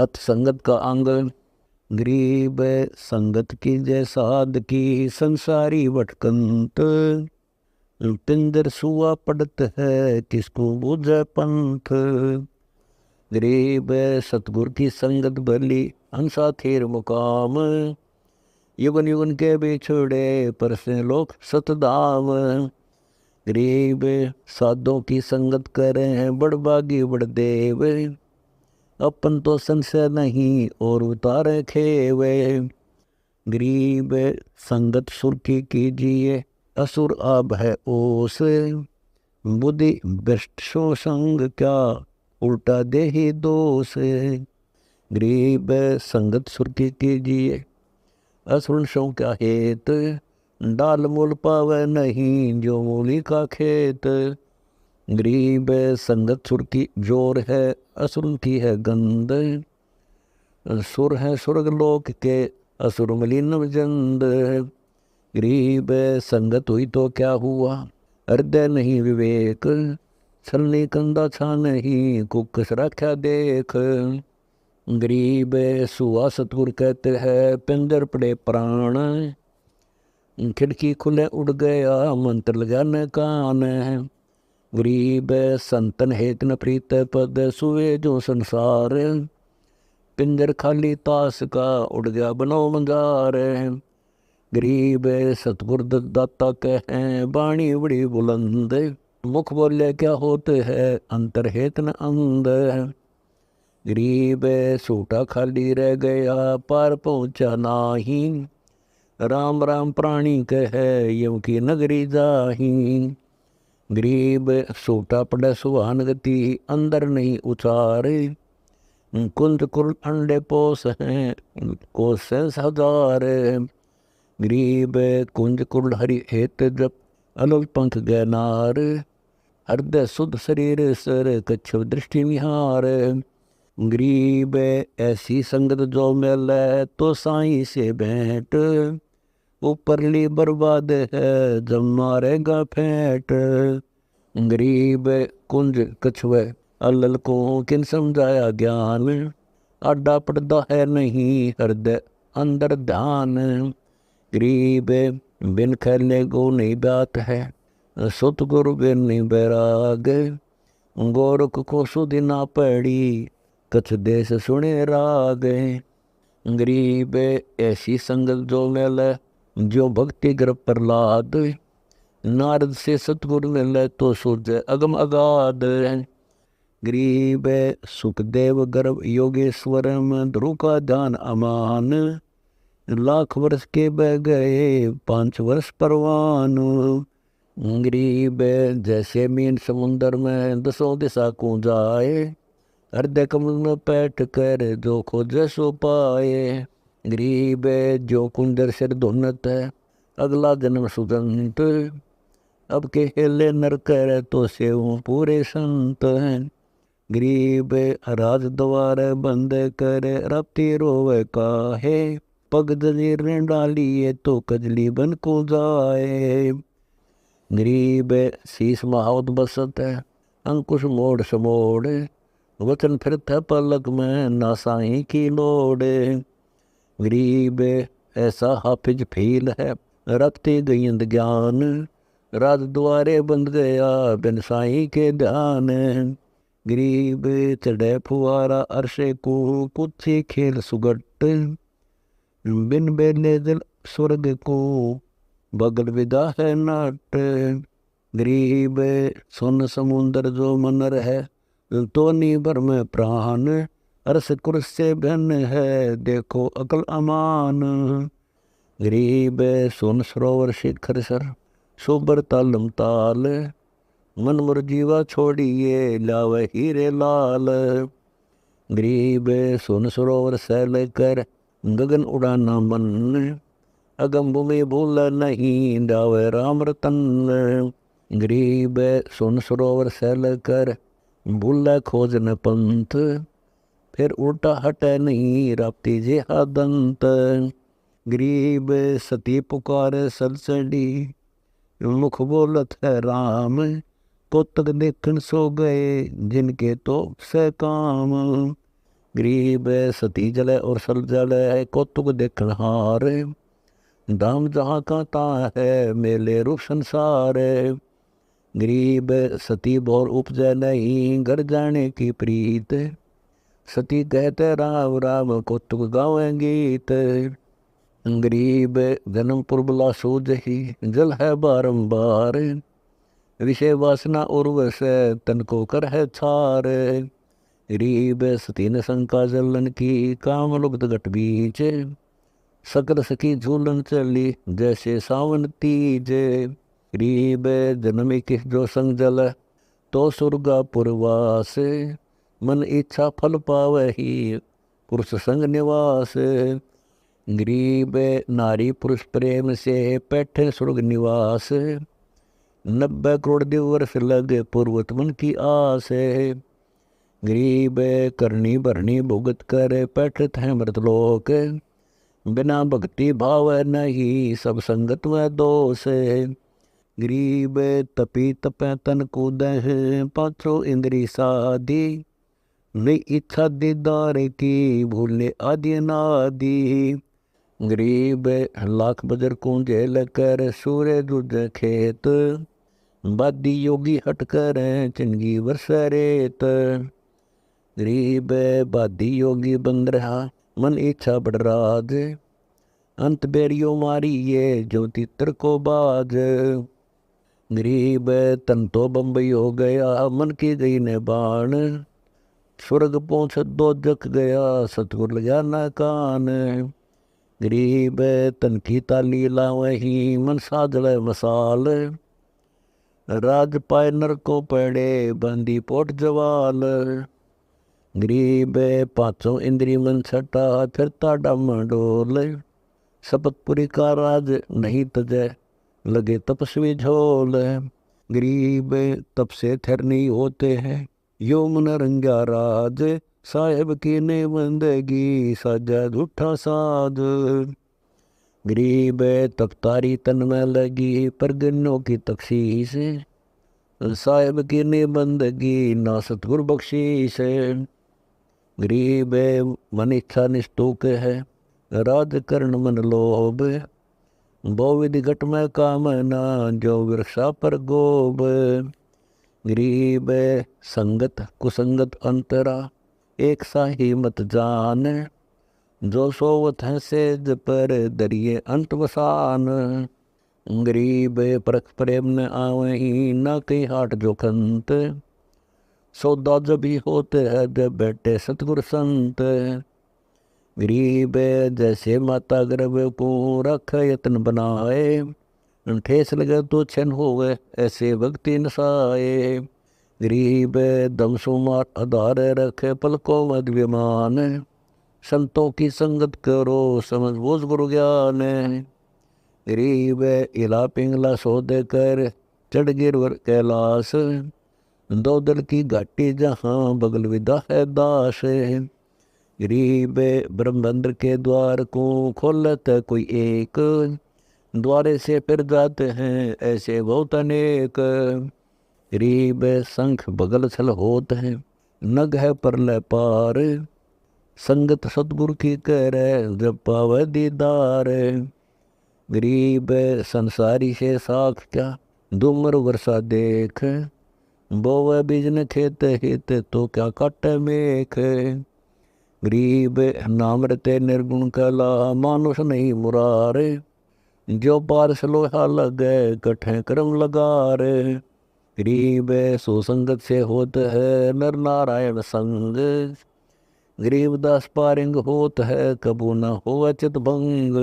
अत संगत का अंग। गरीब संगत की जय साध की, संसारी भटकंत। पिंदर सुआ पड़त है, किसको बूझे पंथ। गरीब सतगुर की संगत भली, हंसा थेर मुकाम। युगन युगन के बिछड़े, परसे लोक सतधाम। गरीब साधों की संगत करें, बड़ बागी बड़ देव। अपन तो संशय नहीं, और उतारे खेवे। गरीब संगत सुर की कीजिए, असुर आब है ओस। बुद्धि भ्रष्ट सो संग क्या, उल्टा दे ही दोष। गरीब संगत सुर की कीजिए, असुर सो क्या हेत। डाल मूल पावे नहीं, जो मूली का खेत। गरीब संगत सुर की जोर है, असुर की है गंध। सुर है स्वर्ग लोक के, असुर मलिन जंद। गरीब संगत हुई तो क्या हुआ, हृदय नहीं विवेक। छलनी कंधा छा नहीं, कुकस रख्या देख। गरीब सुआ सतगुर कहते हैं, पिंजर पड़े प्राण। खिड़की खुले उड़ गया, मंत्र लगा न कान। गरीब संतन हेत न प्रीत पद, सुवे जो संसार। पिंजर खाली तास का, उड़ गया बनो मंजार। गरीब सतगुर दाता कहें, बाणी बड़ी बुलंद। मुख बोले क्या होते है, अंतर हेत न अंध। गरीब सूटा खाली रह गया, पार पहुँचा नाही। राम राम प्राणी कहे, यम की नगरी जाही। गरीब सूटा पड़े सुहान गति, अंदर नहीं उचारे। कुंज कुल अंडे पोस हैं, कोस हजार। गरीब कुंज कुल हरि हेत जप, अलग पंख गैनार। हृदय शुद्ध शरीर सर, कच्छव दृष्टि निहार। गरीब ऐसी संगत जो मिले, तो साईं से भेंट। ऊपरली बर्बाद है, जब मारेगा फेंट। गरीब कुंज कछुए, अलल को किन समझाया ज्ञान। आडा पड़दा है नहीं, हृदय अंदर ध्यान। गरीब बिन खेले गो नहीं बात है, सतगुरु बिन नहीं बैराग। गोरख को सुधि ना पड़ी, कछ देश सुने राग। गरीब ऐसी संगत जो मिले, जो भक्ति गर प्रहलाद। नारद से सतगुरु मिले, तो सूझे अगम अगाध। गरीब सुखदेव गर्भ योगेश्वर में, ध्रुव का ध्यान अमान। लाख वर्ष के बह गए, 5 वर्ष परवान। गरीब जैसे मीन समुंदर में, 10 दिशा को जाए। हृदय कमल में बैठ कर, जो खोजे सो पाए। गरीब जो कुंजर सिर धुनत है, अगला जन्म सुगंत। अब के हेले नर कर, तो सेव पूरे संत हैं। गरीब राज द्वार बंद कर, रपती रोवे काहे। पग जंजीर डालिए, तो कजली बन को जाए। गरीब शीस महावत बसत है, अंकुश मोड़ समोड़। वचन फिरत है पलक में, ना साईं की लोड़। गरीब ऐसा हाफिज फील है, रखते गयंद ज्ञान। राज द्वारे बंद गया, बिन साईं के ध्यान। गरीब चढ़े फुआरा अरशे को, कुछ खेल सुगट। बिन बेले दिल स्वर्ग को, बगल विदा है नाट। गरीब सोन समुंदर जो मनर है, तो नीबर में प्राण। अरस कुर्स से भिन्न है, देखो अकल अमान। गरीब सोन सरोवर शिखर सर, सोबर तालम ताल। मन मुर जीवा छोड़िए, लावे हीरे लाल। गरीब सोन सरोवर सैल कर, गगन उड़ाना मन। अगम भूमि भूल नहीं, डावे राम रतन। गरीब सोन सरोवर सैल कर, भूल खोज न पंथ। फिर उल्टा हटे नहीं, राप्ती जे दंत। गरीब सती पुकार सलसड़ी, मुख बोलत है राम। कोतक देखन सो गए, जिनके तो से काम। गरीब सती जले और सल जले कौतुक देखन हार, दाम जहाँ का ता है मेले रूप संसार। गरीब सती बोर उपजै नहीं घर जाने की प्रीत, सती कहते राम राम कौतुक गावे गीत। गरीब जन्म पुरबला सूझ ही जल है बारंबार, विषय वासना उर्वश तन को कर है छार। गरीब सती न शंका जलन की काम लुब्ध घट बीच, सकल सखी झूलन चली जैसे सावन तीज। गरीब जन्म किस जो संग जल तो सुरगा पुरवास, मन इच्छा फल पावही पुरुष संग निवास। गरीब नारी पुरुष प्रेम से बैठे स्वर्ग निवास, 90 करोड़ दिवर्ष लगे पूर्वत मन की आस। गरीब करनी भरनी भुगत कर बैठत है मृतलोक, बिना भक्ति भाव नहीं सब संगत में दोष। गरीब तपी तपे तन कूद पाछो इंद्री साधी, नई इच्छा दीदार की भूले आदि नादि। गरीब लाख बजर कुंजे लकर सूर्य दूज खेत, बादी योगी हट कर चिंगी वर्ष रेत। गरीब बादी योगी बंद रहा मन इच्छा बढ़ राज, अंत बेरियो मारी ये ज्योति तिर को बाज। गरीब तन तो बम्बई हो गया मन की गई ने बाण, स्वर्ग पहुँच दो जख गया सतगुर लगा न कान। गरीब तन की ताली लावही मन साजल मसाल, राज पाए नर को पड़े बंदी पोट जवाल। गरीब पाँचों इंद्री मन छटा फिरता डम डोल, शपथपुरी का राज नहीं तजय लगे तपस्वी झोल। गरीब तप से थर नहीं होते हैं यो मन रंगा राज, साहेब की ने बंदगी साजा झूठा साध। गरीब तपतारी तन में लगी परगनों की तकसीस, साहेब की ने बंदगी ना सतगुर बख्शीश। गरीब मन इच्छा निष्ठुक है राज करण मन लोभ, बहुविधि घट में कामना जो वृक्षा पर गोब। गरीब संगत कुसंगत अंतरा एक साही मत जान, जो सोवत है सेज पर दरिए अंत वसान। गरीब परख प्रेम न आवही न कहीं हाट जो खंत, सौदा जब ही होते है जब बैठे सतगुर संत। गरीब जैसे माता गर्भ को रख यत्न बनाए, ठेस लगे तो छन होवे ऐसे भक्ति नसाए। गरीब दम सुमार आधार रखे पलकों मद विमान, संतों की संगत करो समझ बोझ गुरु ज्ञान। गरीब इला पिंगला सौदे कर चढ़ गिरवर कैलाश, दो दल की घाटी जहाँ बगल विदा है दास। गरीब ब्रह्मंद्र के द्वार को खोलत कोई एक, द्वारे से फिर जाते हैं ऐसे बहुत अनेक। गरीब शंख बगल छल होत है नग है परलय पार, संगत सतगुरु की करे जब पावे दीदार। गरीब संसारी से साख क्या दुमर वर्षा देख, बोवे बीजन खेत हित तो क्या काट मेख। गरीब नाम रते निर्गुण कला मानुष नहीं मुरारे, जो पारस लोहा लगे कठे कर्म लगार। गरीब सुसंगत से होत है नर नारायण संग, गरीब दास पारिंग होत है कबू न हो चित भंग।